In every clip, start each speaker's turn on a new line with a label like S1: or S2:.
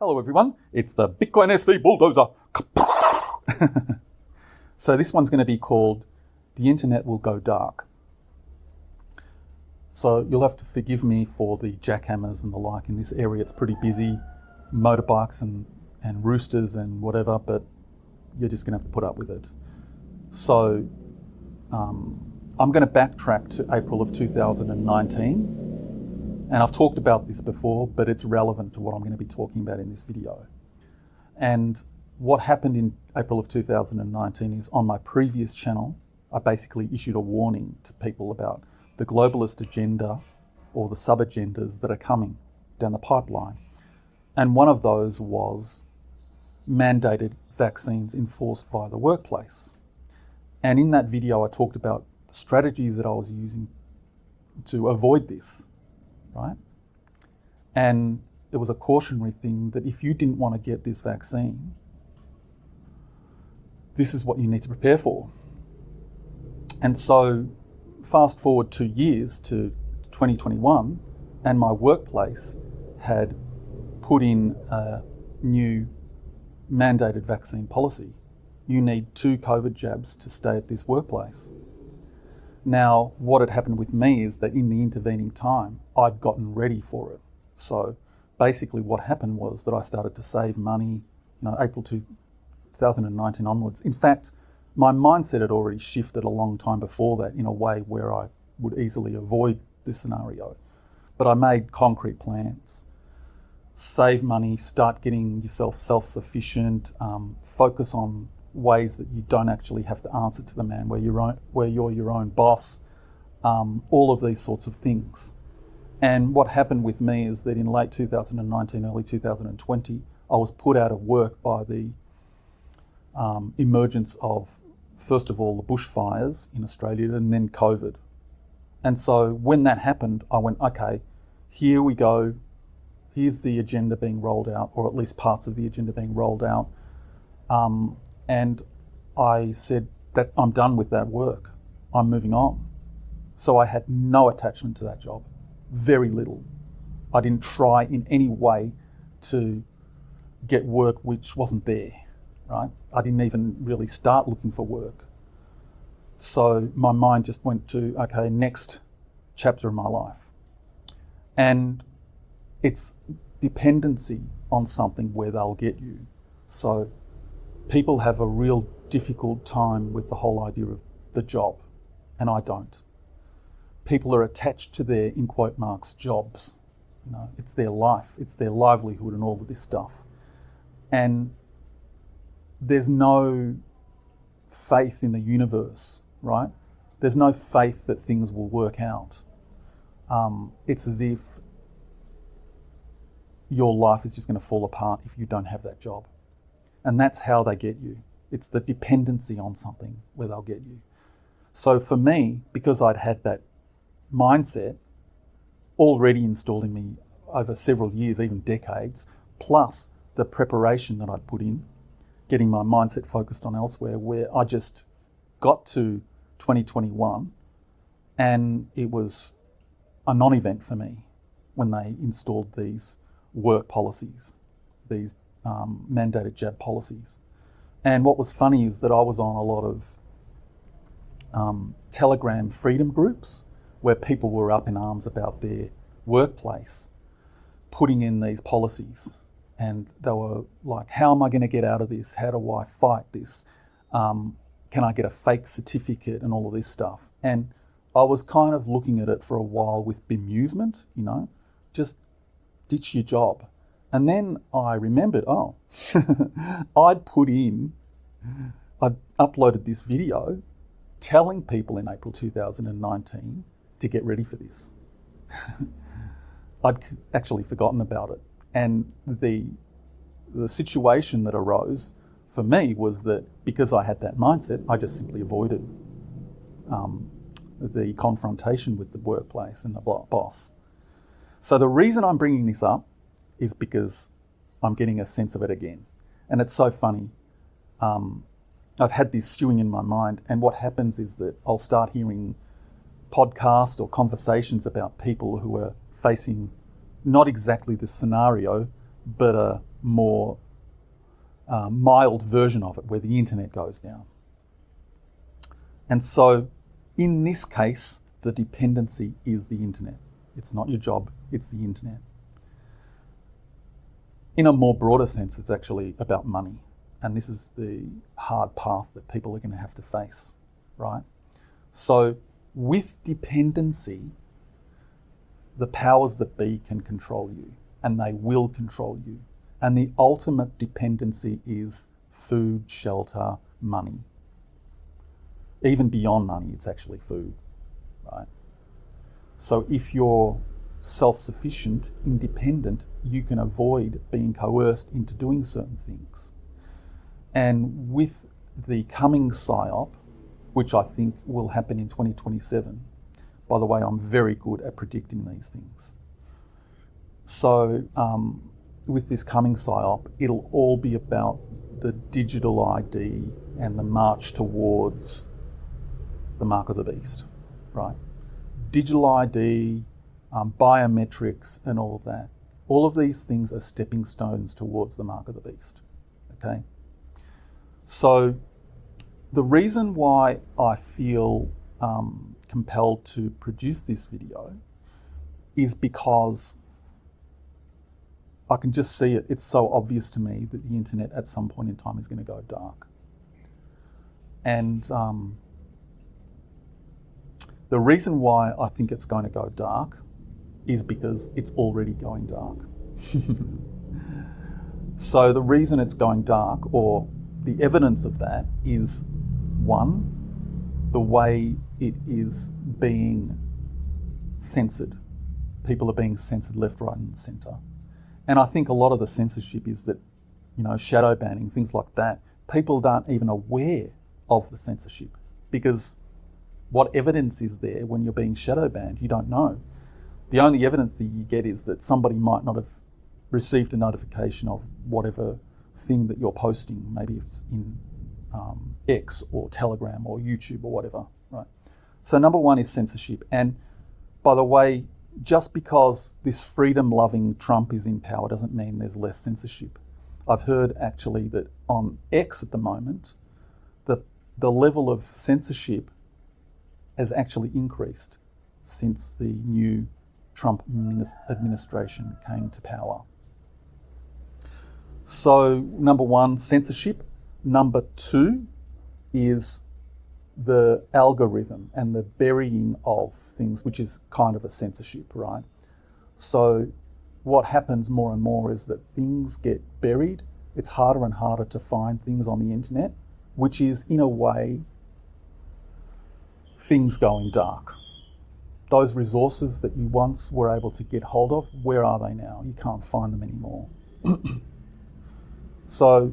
S1: Hello everyone, it's the Bitcoin SV Bulldozer. So this one's going to be called The Internet Will Go Dark. So you'll have to forgive me for the jackhammers and the like. In this area it's pretty busy, motorbikes and roosters and whatever, but you're just going to have to put up with it. So I'm going to backtrack to April of 2019. And I've talked about this before, but it's relevant to what I'm going to be talking about in this video. And what happened in April of 2019 is on my previous channel, I basically issued a warning to people about the globalist agenda or the sub-agendas that are coming down the pipeline. And one of those was mandated vaccines enforced via the workplace. And in that video, I talked about the strategies that I was using to avoid this. Right? And it was a cautionary thing that if you didn't want to get this vaccine, this is what you need to prepare for. And so fast forward 2 years to 2021, and my workplace had put in a new mandated vaccine policy. You need 2 COVID jabs to stay at this workplace. Now, what had happened with me is that in the intervening time, I'd gotten ready for it. So basically what happened was that I started to save money, April 2019 onwards. In fact, my mindset had already shifted a long time before that in a way where I would easily avoid this scenario. But I made concrete plans. Save money, start getting yourself self-sufficient, focus on ways that you don't actually have to answer to the man, where you're your own boss, all of these sorts of things. And what happened with me is that in late 2019, early 2020, I was put out of work by the emergence of, first of all, the bushfires in Australia and then COVID. And so when that happened, I went, okay, here we go. Here's the agenda being rolled out, or at least parts of the agenda being rolled out. And I said that I'm done with that work. I'm moving on. So I had no attachment to that job, very little. I didn't try in any way to get work which wasn't there, right? I didn't even really start looking for work. So my mind just went to, okay, next chapter of my life. And it's dependency on something where they'll get you. So people have a real difficult time with the whole idea of the job, and I don't. People are attached to their, in quote marks, jobs. It's their life, it's their livelihood and all of this stuff. And there's no faith in the universe, right? There's no faith that things will work out. It's as if your life is just going to fall apart if you don't have that job. And that's how they get you. It's the dependency on something where they'll get you. So for me, because I'd had that mindset already installed in me over several years, even decades, plus the preparation that I'd put in, getting my mindset focused on elsewhere, where I just got to 2021 and it was a non-event for me when they installed these work policies, these mandated jab policies. And what was funny is that I was on a lot of Telegram freedom groups where people were up in arms about their workplace putting in these policies. And they were like, how am I going to get out of this? How do I fight this? Can I get a fake certificate and all of this stuff? And I was kind of looking at it for a while with bemusement, just ditch your job. And then I remembered, I'd uploaded this video telling people in April 2019 to get ready for this. I'd actually forgotten about it. And the situation that arose for me was that because I had that mindset, I just simply avoided the confrontation with the workplace and the boss. So the reason I'm bringing this up is because I'm getting a sense of it again. And it's so funny. I've had this stewing in my mind, and what happens is that I'll start hearing podcasts or conversations about people who are facing not exactly the scenario, but more mild version of it, where the internet goes down. And so in this case, the dependency is the internet. It's not your job, it's the internet. In a more broader sense, it's actually about money. And this is the hard path that people are going to have to face, right? So with dependency, the powers that be can control you, and they will control you. And the ultimate dependency is food, shelter, money. Even beyond money, it's actually food, right? So if you're self-sufficient, independent, you can avoid being coerced into doing certain things. And with the coming PSYOP, which I think will happen in 2027, by the way, I'm very good at predicting these things. So with this coming PSYOP, it'll all be about the digital ID and the march towards the mark of the beast, right? Digital ID, biometrics and all of that. All of these things are stepping stones towards the mark of the beast, okay? So the reason why I feel compelled to produce this video is because I can just see it. It's so obvious to me that the internet at some point in time is going to go dark. And the reason why I think it's going to go dark is because it's already going dark. So the reason it's going dark, or the evidence of that, is one, the way it is being censored. People are being censored left, right and centre. And I think a lot of the censorship is that, shadow banning, things like that, people aren't even aware of the censorship, because what evidence is there when you're being shadow banned? You don't know. The only evidence that you get is that somebody might not have received a notification of whatever thing that you're posting. Maybe it's in X or Telegram or YouTube or whatever, right? So number one is censorship. And by the way, just because this freedom-loving Trump is in power doesn't mean there's less censorship. I've heard actually that on X at the moment, the level of censorship has actually increased since the new Trump administration came to power. So number one, censorship. Number two is the algorithm and the burying of things, which is kind of a censorship, right? So what happens more and more is that things get buried. It's harder and harder to find things on the internet, which is, in a way, things going dark. Those resources that you once were able to get hold of, where are they now? You can't find them anymore. So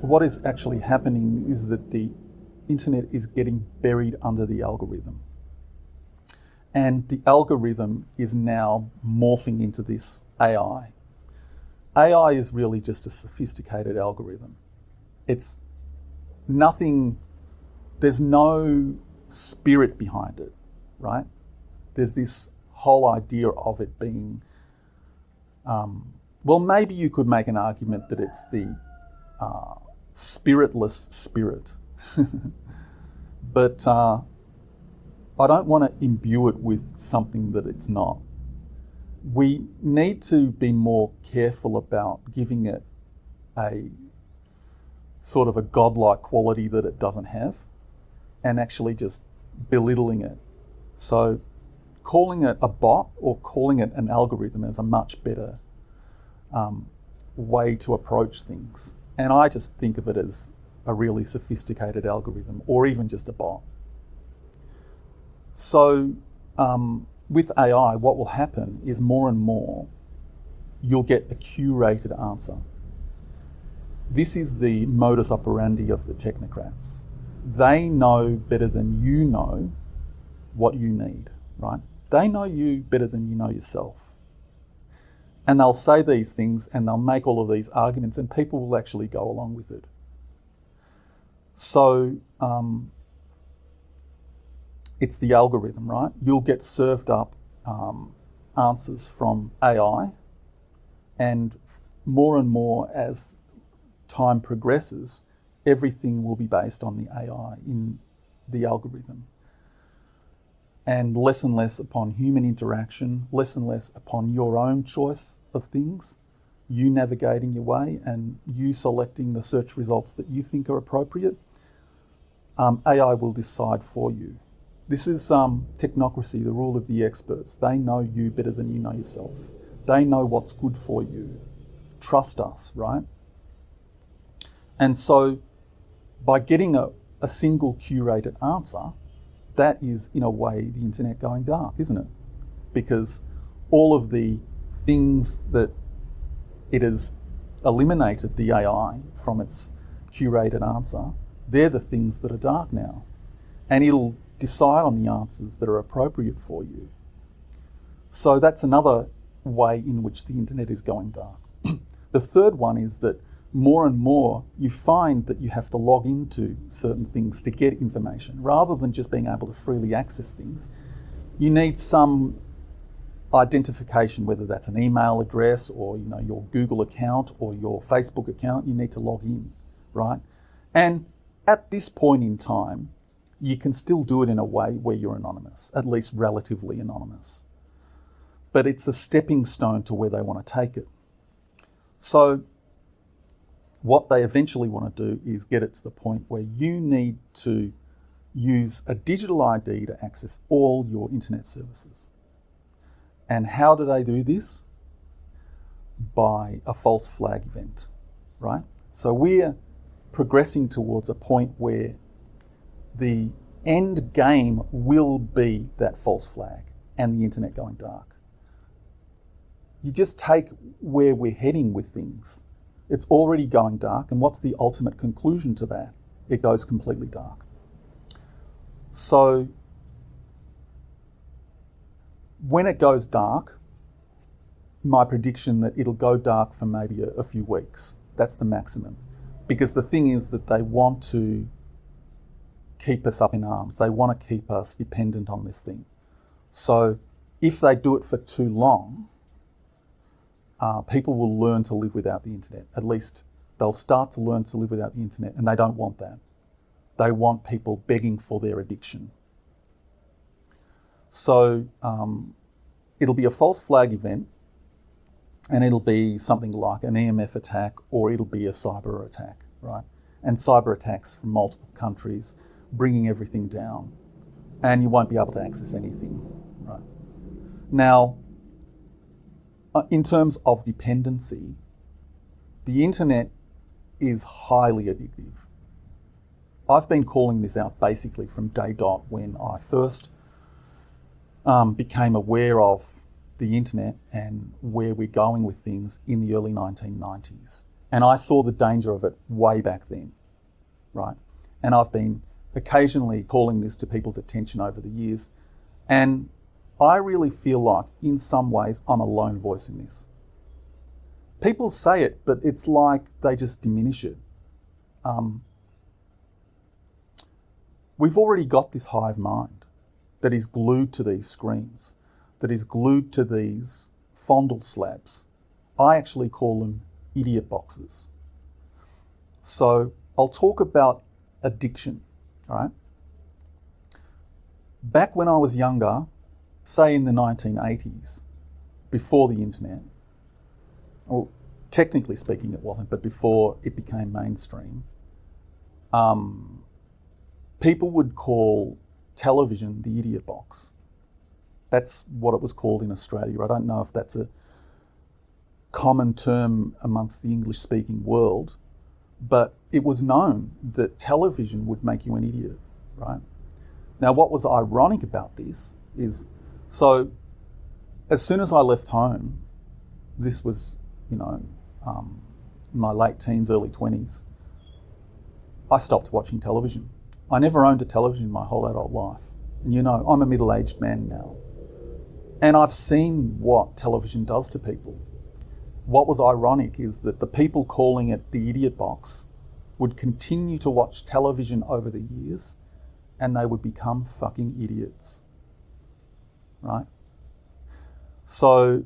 S1: what is actually happening is that the internet is getting buried under the algorithm. And the algorithm is now morphing into this AI. AI is really just a sophisticated algorithm. It's nothing, there's no spirit behind it, right? There's this whole idea of it being, well, maybe you could make an argument that it's the spiritless spirit. But I don't want to imbue it with something that it's not. We need to be more careful about giving it a sort of a godlike quality that it doesn't have, and actually just belittling it. So calling it a bot or calling it an algorithm is a much better way to approach things. And I just think of it as a really sophisticated algorithm, or even just a bot. So with AI, what will happen is more and more you'll get a curated answer. This is the modus operandi of the technocrats. They know better than you know what you need, right? They know you better than you know yourself. And they'll say these things and they'll make all of these arguments, and people will actually go along with it. So it's the algorithm, right? You'll get served up answers from AI, and more and more as time progresses, everything will be based on the AI in the algorithm. And less upon human interaction, less and less upon your own choice of things, you navigating your way and you selecting the search results that you think are appropriate. AI will decide for you. This is technocracy, the rule of the experts. They know you better than you know yourself. They know what's good for you. Trust us, right? And so by getting a single curated answer, that is in a way the internet going dark, isn't it? Because all of the things that it has eliminated the AI from its curated answer, they're the things that are dark now. And it'll decide on the answers that are appropriate for you. So that's another way in which the internet is going dark. The third one is that more and more you find that you have to log into certain things to get information. Rather than just being able to freely access things, you need some identification, whether that's an email address or your Google account or your Facebook account. You need to log in, right? And at this point in time, you can still do it in a way where you're anonymous, at least relatively anonymous. But it's a stepping stone to where they want to take it. So what they eventually want to do is get it to the point where you need to use a digital ID to access all your internet services. And how do they do this? By a false flag event, right? So we're progressing towards a point where the end game will be that false flag and the internet going dark. You just take where we're heading with things. It's already going dark, and what's the ultimate conclusion to that? It goes completely dark. So when it goes dark, my prediction that it'll go dark for maybe a few weeks. That's the maximum. Because the thing is that they want to keep us up in arms. They want to keep us dependent on this thing. So if they do it for too long, people will learn to live without the internet. At least they'll start to learn to live without the internet, and they don't want that. They want people begging for their addiction. So it'll be a false flag event, and it'll be something like an EMF attack, or it'll be a cyber attack, right? And cyber attacks from multiple countries, bringing everything down, and you won't be able to access anything, right? Now, in terms of dependency, the internet is highly addictive. I've been calling this out basically from day dot when I first became aware of the internet and where we're going with things in the early 1990s. And I saw the danger of it way back then, right? And I've been occasionally calling this to people's attention over the years. And I really feel like, in some ways, I'm a lone voice in this. People say it, but it's like they just diminish it. We've already got this hive mind that is glued to these screens, that is glued to these fondle slabs. I actually call them idiot boxes. So I'll talk about addiction, right? Back when I was younger, say in the 1980s, before the internet, well, technically speaking it wasn't, but before it became mainstream, people would call television the idiot box. That's what it was called in Australia. I don't know if that's a common term amongst the English-speaking world, but it was known that television would make you an idiot, right? Now, what was ironic about this is, so as soon as I left home, this was, my late teens, early 20s, I stopped watching television. I never owned a television my whole adult life. And I'm a middle-aged man now. And I've seen what television does to people. What was ironic is that the people calling it the idiot box would continue to watch television over the years, and they would become fucking idiots, right? So